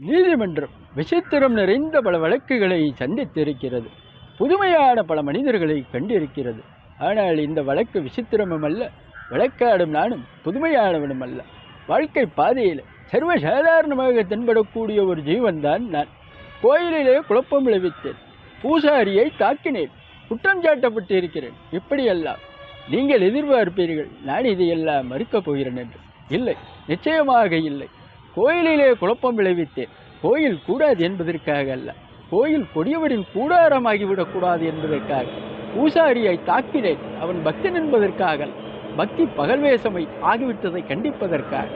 நீதிமன்றம் விசித்திரம் நிறைந்த பல வழக்குகளை சந்தித்திருக்கிறது. புதுமையான பல மனிதர்களை கண்டிருக்கிறது. ஆனால் இந்த வழக்கு விசித்திரமும் அல்ல, வழக்காடும் நானும் புதுமையானவனும் அல்ல. வாழ்க்கை பாதையில் சர்வசாதாரணமாக தென்படக்கூடிய ஒரு ஜீவன்தான் நான். கோயிலிலே குழப்பம் விளைவித்தேன், பூசாரியை தாக்கினேன், குற்றம் சாட்டப்பட்டிருக்கிறேன். இப்படியெல்லாம் நீங்கள் எதிர்பார்ப்பீர்கள் நான் இதையெல்லாம் மறுக்கப் போகிறேன் என்று. இல்லை, நிச்சயமாக இல்லை. கோயிலிலே குழப்பம் விளைவித்தேன், கோயில் கூடாது என்பதற்காக அல்ல, கோயில் கொடியவரின் கூடாரமாகிவிடக்கூடாது என்பதற்காக. பூசாரியை தாக்கினேன், அவன் பக்தன் என்பதற்காக, பக்தி பகல்வேசமை ஆகிவிட்டதை கண்டிப்பதற்காக.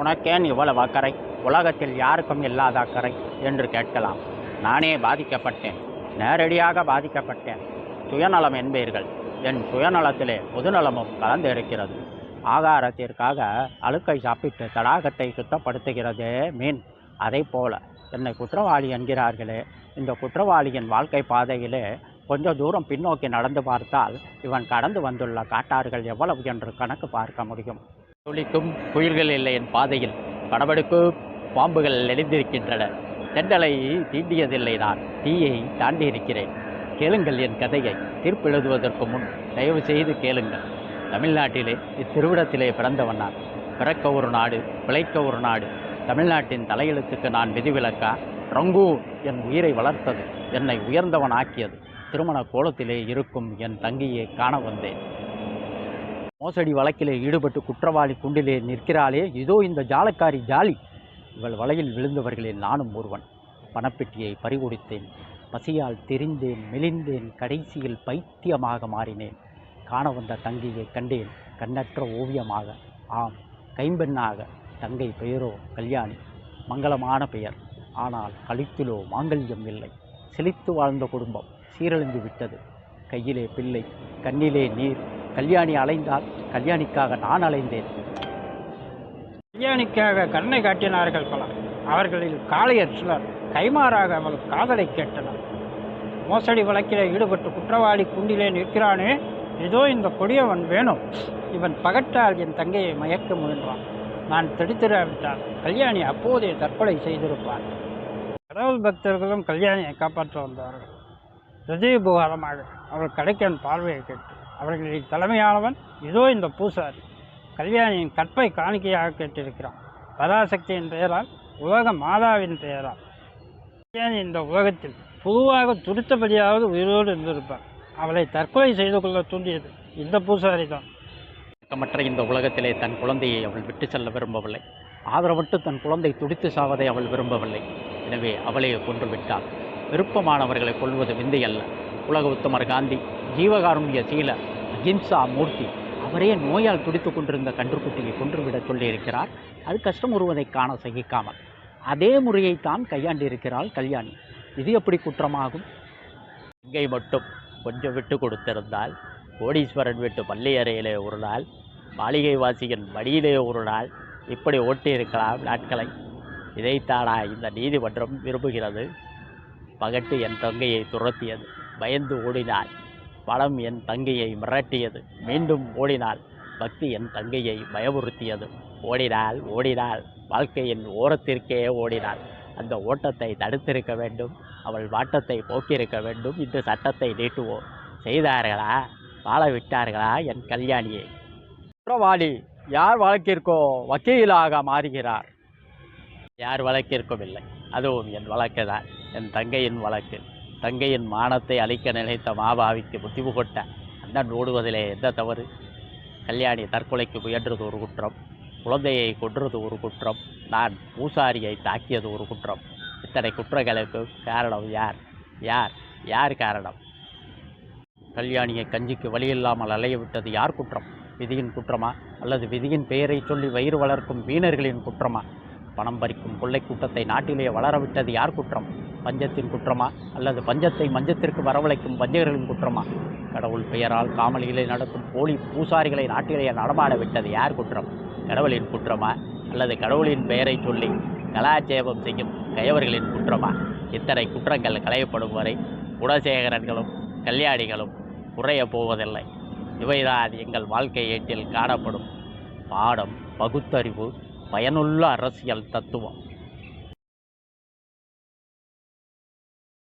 உனக்கேன் இவ்வளவு அக்கறை? உலகத்தில் யாருக்கும் இல்லாத அக்கறை என்று கேட்கலாம். நானே பாதிக்கப்பட்டேன், நேரடியாக பாதிக்கப்பட்டேன். சுயநலம் என்பீர்கள், என் சுயநலத்திலே பொதுநலமும் கலந்து இருக்கிறது. ஆகாரத்திற்காக அழுக்கை சாப்பிட்டு தடாகத்தை சுத்தப்படுத்துகிறதே மீன், அதை போல என்னை குற்றவாளி என்கிறார்களே. இந்த குற்றவாளியின் வாழ்க்கை பாதையிலே கொஞ்சம் தூரம் பின்னோக்கி நடந்து பார்த்தால் இவன் கடந்து வந்துள்ள காட்டார்கள் எவ்வளவு என்று கணக்கு பார்க்க முடியும். துளிக்கும் குயில்கள் இல்லை என் பாதையில், படபடுக்கு பாம்புகள் நெளிந்திருக்கின்றன. தெண்டலை தீண்டியதில்லை, நான் தீயை தாண்டி இருக்கிறேன். கேளுங்கள் என் கதையை. தீர்ப்பு எழுதுவதற்கு முன் தயவு செய்து கேளுங்கள். தமிழ்நாட்டிலே இத்திருவிடத்திலே பிறந்தவன் நான். பிறக்க ஒரு நாடு, பிழைக்க ஒரு நாடு. தமிழ்நாட்டின் தலையெழுத்துக்கு நான் விதிவிலக்கா? ரங்கூ என் உயிரை வளர்த்தது, என்னை உயர்ந்தவன் ஆக்கியது. திருமண கோலத்திலே இருக்கும் என் தங்கியை காண வந்தேன். மோசடி வழக்கிலே ஈடுபட்டு குற்றவாளி குண்டிலே நிற்கிறாளே, இதோ இந்த ஜாலக்காரி ஜாலி. இவள் வலையில் விழுந்தவர்களில் நானும் ஒருவன். பணப்பெட்டியை பறிகொடுத்தேன், பசியால் தெரிந்தேன், மெலிந்தேன், கடைசியில் பைத்தியமாக மாறினேன். காண வந்த தங்கையை கண்டேன், கண்ணற்ற ஓவியமாக. ஆம், கைம்பெண்ணாக. தங்கை பெயரோ கல்யாணி, மங்களமான பெயர். ஆனால் கழுத்திலோ மாங்கல்யம் இல்லை. செழித்து வாழ்ந்த குடும்பம் சீரழிந்து விட்டது. கையிலே பிள்ளை, கண்ணிலே நீர். கல்யாணி அலைந்தால், கல்யாணிக்காக நான் அலைந்தேன். கல்யாணிக்காக கண்ணை காட்டினார்கள் பலர். அவர்களில் காளையர் சிலர் கைமாறாக அவள் காதலை கேட்டனர். மோசடி வழக்கில் ஈடுபட்டு குற்றவாளி குண்டிலே நிற்கிறானே, இதோ இந்த கொடியவன் வேணும். இவன் பகட்டால் என் தங்கையை மயக்க முயன்றான். நான் தடுத்திராவிட்டால் கல்யாணி அப்போதே தற்கொலை செய்திருப்பான். கடவுள் பக்தர்களும் கல்யாணியை காப்பாற்ற வந்தார்கள். ஹிருதயபூகாரமாக அவள் கடைக்கன் பார்வையை கேட்டு அவர்களில் தலைமையானவன் இதோ இந்த பூசாரி கல்யாணியின் கற்பை காணிக்கையாக கேட்டிருக்கிறான். பராசக்தியின் பெயரால், உலக மாதாவின் பெயரால். கல்யாணி இந்த உலகத்தில் பொதுவாக துடித்தபடியாவது உயிரோடு இருந்திருப்பார். அவளை தற்கொலை செய்து கொள்ள தூண்டியது இந்த பூசாரி தான். மற்ற இந்த உலகத்திலே தன் குழந்தையை அவள் விட்டு செல்ல விரும்பவில்லை. ஆதரவட்டு தன் குழந்தை துடித்து சாவதை அவள் விரும்பவில்லை. எனவே அவளையே கொன்று விட்டாள். விருப்பமானவர்களை கொள்வது விந்தை அல்ல. உலக உத்தமர் காந்தி, ஜீவகாருண்ய சீல, அகிம்சா மூர்த்தி, அவரே நோயால் துடித்து கொண்டிருந்த கன்றுக்குட்டியை கொன்றுவிட சொல்லியிருக்கிறார். அது கஷ்டம் ஒருவதை காண சகிக்காமல். அதே முறையைத்தான் கையாண்டிருக்கிறாள் கல்யாணி. இது எப்படி குற்றமாகும்? இங்கை மட்டும் கொஞ்சம் விட்டு கொடுத்திருந்தால், கோடீஸ்வரன் வீட்டு பள்ளி அறையிலே ஒரு நாள், மாளிகை வாசியின் மடியிலே ஒரு நாள், இப்படி ஓட்டியிருக்கலாம் நாட்களை. இதைத்தானா இந்த நீதிமன்றம் விரும்புகிறது? பகட்டு என் தங்கையை துரத்தியது, பயந்து ஓடினாள். பணம் என் தங்கையை மிரட்டியது, மீண்டும் ஓடினாள். பக்தி என் தங்கையை பயமுறுத்தியது, ஓடினாள் ஓடினாள். வாழ்க்கையின் ஓரத்திற்கே ஓடினாள். அந்த ஓட்டத்தை தடுத்திருக்க வேண்டும், அவள் வாட்டத்தை போக்கியிருக்க வேண்டும். இந்த சட்டத்தை நீட்டுவோம். செய்தார்களா? வாழ விட்டார்களா என் கல்யாணியை? குற்றவாளி யார் வழக்கிற்கோ வக்கீலாக மாறுகிறார். யார் வழக்கிற்கும் இல்லை. அதுவும் என் வழக்கு தான், என் தங்கையின் வழக்கு. தங்கையின் மானத்தை அழிக்க நினைத்த மாபாவிக்கு புத்தி புகட்ட அண்ணன் ஓடுவதிலே எந்த தவறு? கல்யாணி தற்கொலைக்கு முயன்றது ஒரு குற்றம், குழந்தையை கொன்றது ஒரு குற்றம், நான் பூசாரியை தாக்கியது ஒரு குற்றம். இத்தனை குற்றங்களுக்கு காரணம் யார்? யார் யார் காரணம்? கல்யாணியை கஞ்சிக்கு வழியில்லாமல் அலைய விட்டது யார் குற்றம்? விதியின் குற்றமா, அல்லது விதியின் பெயரை சொல்லி வயிறு வளர்க்கும் வீணர்களின் குற்றமா? பணம் பறிக்கும் கொள்ளை கூட்டத்தை நாட்டிலே வளரவிட்டது யார் குற்றம்? பஞ்சத்தின் குற்றமா, அல்லது பஞ்சத்தை மஞ்சத்திற்கு வரவழைக்கும் வஞ்சகர்களின் குற்றமா? கடவுள் பெயரால் காமலிகளை நடத்தும் போலி பூசாரிகளை நாட்டிலேயே நடமாட விட்டது யார் குற்றம்? கடவுளின் குற்றமா, அல்லது கடவுளின் பெயரை சொல்லி கலாச்சேபம் செய்யும் கயவர்களின் குற்றமா? இத்தனை குற்றங்கள் களையப்படும் வரை குணசேகரன்களும் கல்யாணிகளும் குறைய போவதில்லை. இவைதான் எங்கள் வாழ்க்கை ஏட்டில் காணப்படும் பாடம், பகுத்தறிவு, பயனுள்ள அரசியல் தத்துவம்.